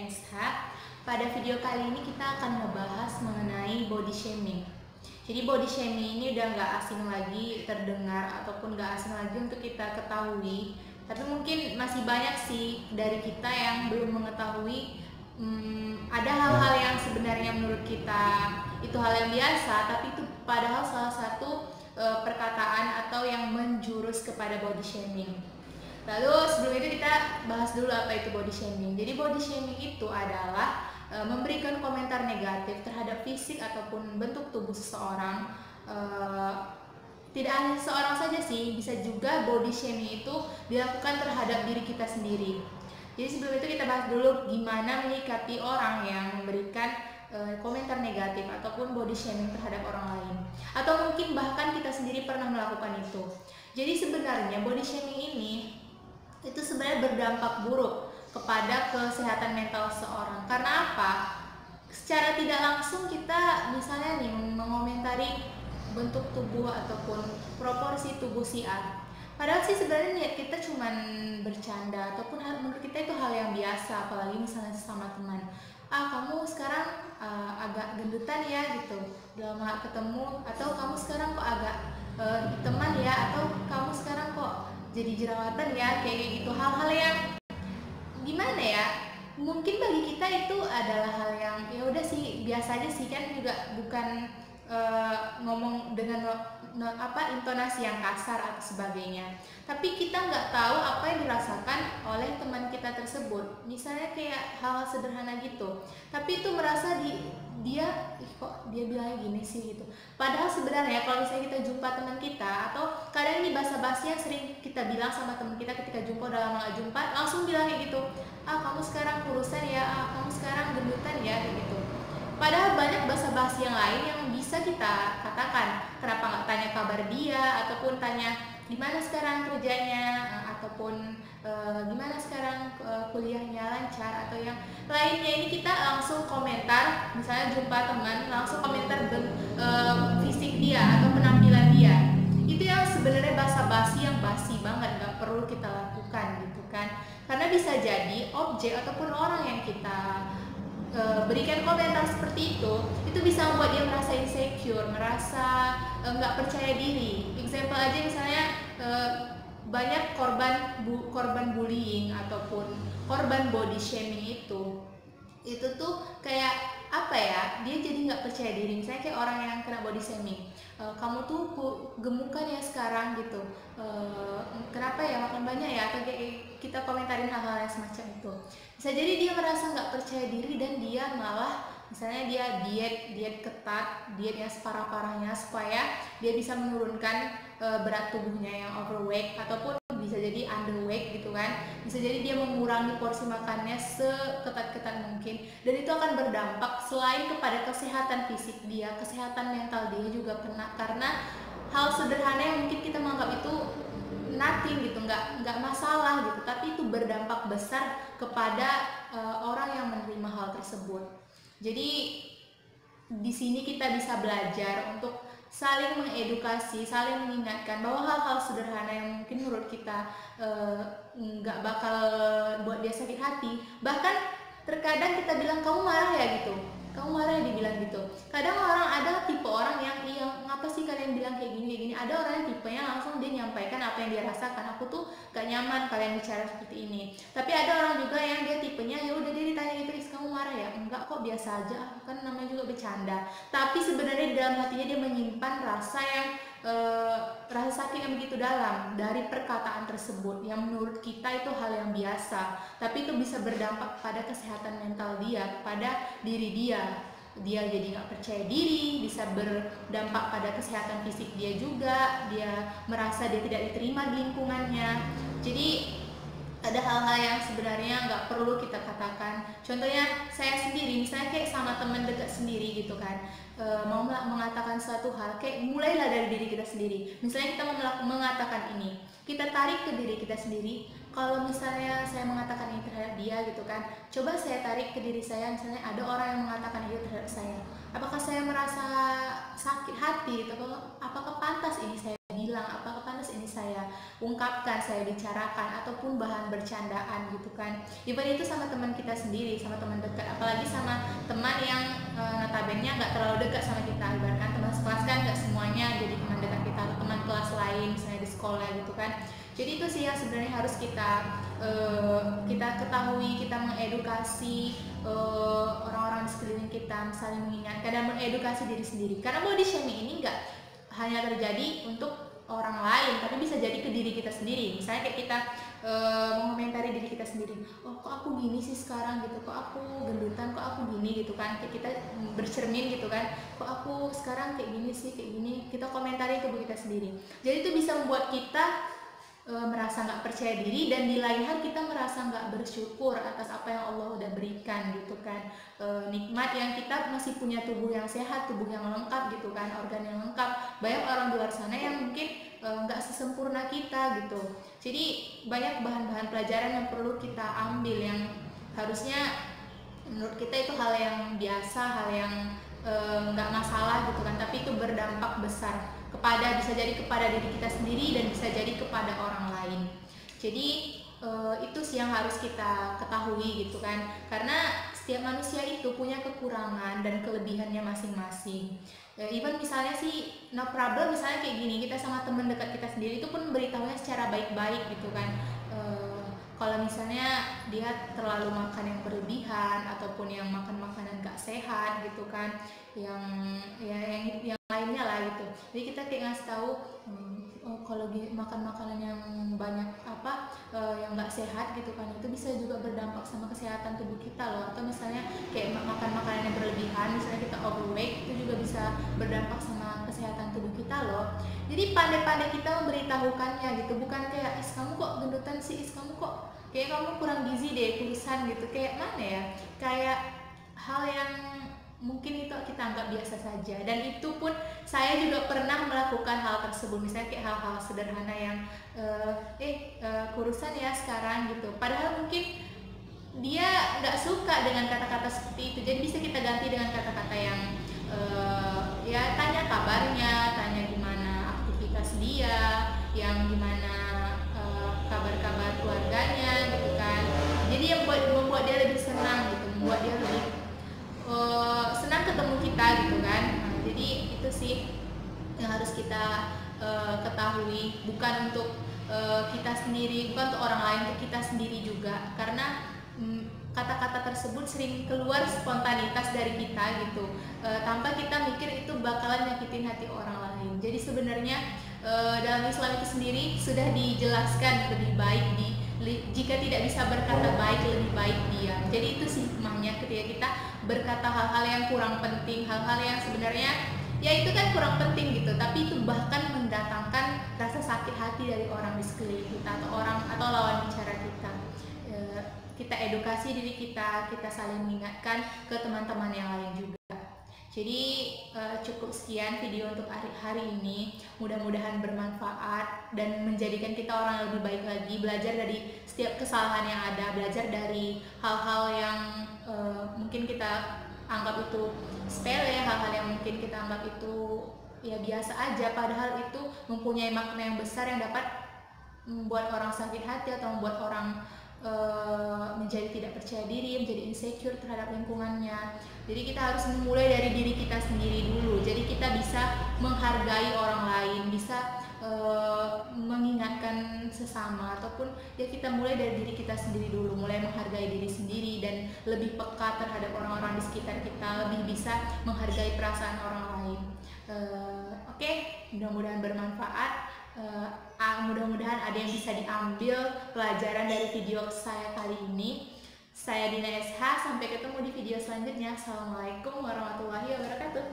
Nesha. Pada video kali ini kita akan membahas mengenai body shaming. Jadi body shaming ini udah nggak asing lagi terdengar ataupun nggak asing lagi untuk kita ketahui. Tapi mungkin masih banyak sih dari kita yang belum mengetahui ada hal-hal yang sebenarnya menurut kita itu hal yang biasa, tapi itu padahal salah satu perkataan atau yang menjurus kepada body shaming. Lalu sebelum itu kita bahas dulu apa itu body shaming. Jadi body shaming itu adalah memberikan komentar negatif terhadap fisik ataupun bentuk tubuh seseorang. Tidak hanya seseorang saja sih, bisa juga body shaming itu dilakukan terhadap diri kita sendiri. Jadi sebelum itu kita bahas dulu gimana menyikapi orang yang memberikan komentar negatif ataupun body shaming terhadap orang lain. Atau mungkin bahkan kita sendiri pernah melakukan itu. Jadi sebenarnya body shaming ini itu sebenarnya berdampak buruk kepada kesehatan mental seseorang. Karena apa? Secara tidak langsung kita misalnya nih mengomentari bentuk tubuh ataupun proporsi tubuh si A. Padahal sih sebenarnya niat kita cuma bercanda ataupun menurut kita itu hal yang biasa, apalagi misalnya sesama teman. Kamu sekarang agak gendutan ya gitu, udah lama ketemu, atau kamu sekarang kok agak hiteman ya, atau kamu sekarang kok jadi jerawatan ya, kayak gitu. Hal-hal yang gimana ya, mungkin bagi kita itu adalah hal yang ya udah sih biasa aja sih, kan juga bukan ngomong dengan intonasi yang kasar atau sebagainya. Tapi kita nggak tahu apa yang dirasakan oleh teman kita tersebut. Misalnya kayak hal sederhana gitu, tapi itu merasa dia kok dia bilangnya gini sih gitu. Padahal sebenarnya kalau misalnya kita jumpa teman kita, atau kadang ini basa-basi yang sering kita bilang sama teman kita ketika jumpa, udah lama gak jumpa, langsung bilang kayak gitu, kamu sekarang kurusan ya, kamu sekarang gendutan ya, kayak gitu. Padahal banyak basa-basi yang lain yang bisa kita katakan. Kenapa nggak tanya kabar dia, ataupun tanya gimana sekarang kerjanya, ataupun gimana sekarang kuliahnya lancar, atau yang lainnya. Ini kita langsung komentar, misalnya jumpa teman, langsung komentar fisik dia atau penampilan dia. Itu yang sebenarnya basa-basi yang basi banget, nggak perlu kita lakukan gitu kan. Karena bisa jadi objek ataupun orang yang kita berikan komentar seperti itu bisa membuat dia merasa insecure, merasa nggak percaya diri. Example aja misalnya banyak korban bullying ataupun korban body shaming itu tuh kayak apa ya, dia jadi nggak percaya diri. Misalnya kayak orang yang kena body shaming, kamu tuh gemukan ya sekarang gitu, kenapa ya makan banyak ya, atau kayak kita komentarin hal-hal yang semacam itu. Bisa jadi dia merasa nggak percaya diri dan dia malah misalnya dia diet ketat, diet yang separah-parahnya supaya dia bisa menurunkan berat tubuhnya yang overweight, ataupun bisa jadi underweight gitu kan. Bisa jadi dia mengurangi porsi makannya seketat-ketat mungkin, dan itu akan berdampak selain kepada kesehatan fisik dia, kesehatan mental dia juga kena. Karena hal sederhana yang mungkin kita menganggap itu nothing gitu, nggak masalah gitu, tapi itu berdampak besar kepada orang yang menerima hal tersebut. Jadi di sini kita bisa belajar untuk saling mengedukasi, saling mengingatkan bahwa hal-hal sederhana yang mungkin menurut kita nggak bakal buat dia sakit hati. Bahkan terkadang kita bilang kamu marah ya gitu, kamu marah ya, dibilang gitu. Kadang orang ada tipe orang yang ngapa sih kalian bilang kayak gini. Ada orang yang tipenya langsung dia nyampaikan apa yang dia rasakan, aku tuh gak nyaman kalian bicara seperti ini. Tapi ada orang juga yang dia tipenya ya udah, dia ditanya gitu, kamu marah ya, enggak kok, biasa aja, kan namanya juga bercanda. Tapi sebenarnya di dalam hatinya dia menyimpan rasa rasa sakit yang begitu dalam dari perkataan tersebut, yang menurut kita itu hal yang biasa, tapi itu bisa berdampak pada kesehatan mental dia, pada diri dia jadi nggak percaya diri, bisa berdampak pada kesehatan fisik dia juga, dia merasa dia tidak diterima di lingkungannya. Jadi ada hal-hal yang sebenarnya nggak perlu kita katakan. Contohnya saya sendiri, misalnya kayak sama teman dekat sendiri gitu kan, mau mengatakan suatu hal, kayak mulailah dari diri kita sendiri. Misalnya kita mau mengatakan ini, kita tarik ke diri kita sendiri. Kalau misalnya saya mengatakan ini terhadap dia gitu kan, coba saya tarik ke diri saya. Misalnya ada orang yang mengatakan itu terhadap saya, apakah saya merasa sakit hati gitu? Apakah pantas ini saya bilang bilang, apakah pantas ini saya ungkapkan, saya bicarakan, ataupun bahan bercandaan gitu kan. Even itu sama teman kita sendiri, sama teman dekat, apalagi sama teman yang notabene nggak terlalu dekat sama kita. Ibaratkan teman sekelas kan nggak semuanya jadi teman dekat kita, atau teman kelas lain misalnya di sekolah gitu kan. Jadi itu sih yang sebenarnya harus kita ketahui, kita mengedukasi orang-orang di sekeliling kita, saling mengingatkan dan mengedukasi diri sendiri. Karena body shaming ini nggak hanya terjadi untuk orang lain, tapi bisa jadi ke diri kita sendiri. Misalnya kayak kita mengomentari diri kita sendiri, oh kok aku gini sih sekarang gitu, kok aku gendutan, kok aku gini gitu kan. Kayak kita bercermin gitu kan, kok aku sekarang kayak gini sih, kayak gini. Kita komentari tubuh kita sendiri. Jadi itu bisa membuat kita merasa nggak percaya diri, dan di lain hal kita merasa nggak bersyukur atas apa yang Allah udah berikan gitu kan. Nikmat yang kita masih punya tubuh yang sehat, tubuh yang lengkap gitu kan, organ yang lengkap. Banyak orang di luar sana yang mungkin nggak sesempurna kita gitu. Jadi banyak bahan-bahan pelajaran yang perlu kita ambil, yang harusnya menurut kita itu hal yang biasa, hal yang nggak masalah gitu kan, tapi itu berdampak besar bisa jadi kepada diri kita sendiri dan bisa jadi kepada orang lain. Jadi itu sih yang harus kita ketahui gitu kan, karena setiap manusia itu punya kekurangan dan kelebihannya masing-masing. Even misalnya sih no problem, misalnya kayak gini, kita sama teman dekat kita sendiri itu pun beritahunya secara baik-baik gitu kan. Kalau misalnya dia terlalu makan yang berlebihan, ataupun yang makan makanan gak sehat gitu kan, yang lainnya lah gitu. Jadi kita kayak ngasih tahu, kalau makan makanan yang banyak yang nggak sehat gitu kan, itu bisa juga berdampak sama kesehatan tubuh kita loh. Atau misalnya kayak makan makanan yang berlebihan, misalnya kita overweight, itu juga bisa berdampak sama kesehatan tubuh kita loh. Jadi pandai-pandai kita memberitahukannya gitu, bukan kayak is kamu kok gendutan sih, is kamu kok kayak kamu kurang gizi deh, kurusan gitu. Kayak mana ya, kayak hal yang mungkin itu kita anggap biasa saja. Dan itu pun saya juga pernah melakukan hal tersebut, misalnya kayak hal-hal sederhana yang kurusan ya sekarang gitu, padahal mungkin dia nggak suka dengan kata-kata seperti itu. Jadi bisa kita ganti dengan kata-kata yang ya tanya kabarnya, tanya gimana aktivitas dia, yang gimana kabar-kabar keluarganya gitu kan. Jadi yang membuat dia lebih senang gitu, membuat dia lebih senang ketemu kita gitu kan. Jadi itu sih yang harus kita ketahui, bukan untuk kita sendiri, bukan untuk orang lain, untuk kita sendiri juga. Karena kata-kata tersebut sering keluar spontanitas dari kita gitu, tanpa kita mikir itu bakalan nyakitin hati orang lain. Jadi sebenarnya dalam Islam itu sendiri sudah dijelaskan lebih baik jika tidak bisa berkata baik, lebih baik diam. Jadi itu sih hikmahnya ketika kita berkata hal-hal yang kurang penting, hal-hal yang sebenarnya ya itu kan kurang penting gitu, tapi itu bahkan mendatangkan rasa sakit hati dari orang di sekeliling kita, atau lawan bicara kita. Kita edukasi diri kita saling mengingatkan ke teman-teman yang lain juga. Jadi cukup sekian video untuk hari ini. Mudah-mudahan bermanfaat dan menjadikan kita orang yang lebih baik lagi, belajar dari setiap kesalahan yang ada, belajar dari hal-hal yang mungkin kita anggap itu sepele, hal-hal yang mungkin kita anggap itu ya biasa aja, padahal itu mempunyai makna yang besar yang dapat membuat orang sakit hati atau membuat orang menjadi tidak percaya diri, menjadi insecure terhadap lingkungannya. Jadi kita harus memulai dari diri kita sendiri dulu. Jadi kita bisa menghargai orang lain, bisa mengingatkan sesama, ataupun ya kita mulai dari diri kita sendiri dulu, mulai menghargai diri sendiri dan lebih peka terhadap orang-orang di sekitar kita, lebih bisa menghargai perasaan orang lain. Oke, mudah-mudahan bermanfaat. Mudah-mudahan ada yang bisa diambil pelajaran dari video saya kali ini. Saya Dina SH, sampai ketemu di video selanjutnya. Assalamualaikum warahmatullahi wabarakatuh.